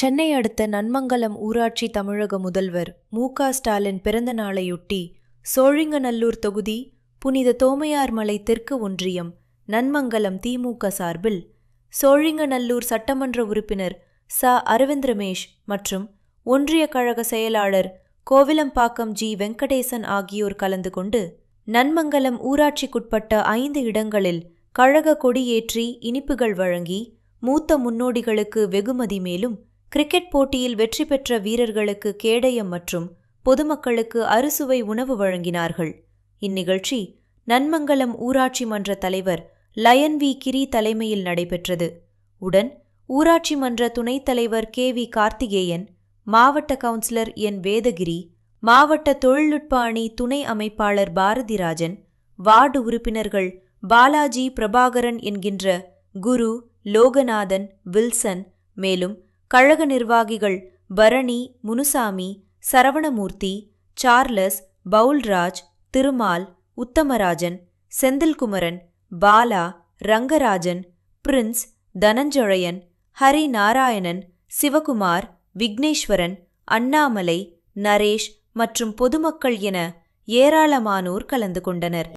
சென்னை அடுத்த நன்மங்கலம் ஊராட்சி தமிழக முதல்வர் மு.க. ஸ்டாலின் பிறந்த நாளையொட்டி சோழிங்கநல்லூர் தொகுதி புனித தோமையார்மலை தெற்கு ஒன்றியம் நன்மங்கலம் திமுக சார்பில் சோழிங்கநல்லூர் சட்டமன்ற உறுப்பினர் ச. அரவிந்த் ரமேஷ் மற்றும் ஒன்றிய கழக செயலாளர் கோவிலம்பாக்கம் ஜி. வெங்கடேசன் ஆகியோர் கலந்து கொண்டு நன்மங்கலம் ஊராட்சிக்குட்பட்ட 5 இடங்களில் கழக கொடியேற்றி இனிப்புகள் வழங்கி மூத்த முன்னோடிகளுக்கு வெகுமதி மேலும் கிரிக்கெட் போட்டியில் வெற்றி பெற்ற வீரர்களுக்கு கேடயம் மற்றும் பொதுமக்களுக்கு அறுசுவை உணவு வழங்கினார்கள். இந்நிகழ்ச்சி நன்மங்கலம் ஊராட்சி மன்ற தலைவர் லயன் வி. கிரி தலைமையில் நடைபெற்றது. உடன் ஊராட்சி மன்ற துணைத் தலைவர் கே. வி. கார்த்திகேயன், மாவட்ட கவுன்சிலர் என். வேதகிரி, மாவட்ட தொழில்நுட்ப அணி துணை அமைப்பாளர் பாரதிராஜன், வார்டு உறுப்பினர்கள் பாலாஜி, பிரபாகரன் என்கின்ற குரு, லோகநாதன், வில்சன், மேலும் கழக நிர்வாகிகள் பரணி, முனுசாமி, சரவணமூர்த்தி, சார்லஸ், பவுல்ராஜ், திருமால், உத்தமராஜன், செந்தில்குமரன், பாலா, ரங்கராஜன், பிரின்ஸ், தனஞ்சயன், ஹரி நாராயணன், சிவகுமார், விக்னேஸ்வரன், அண்ணாமலை, நரேஷ் மற்றும் பொதுமக்கள் என ஏராளமானோர் கலந்து கொண்டனர்.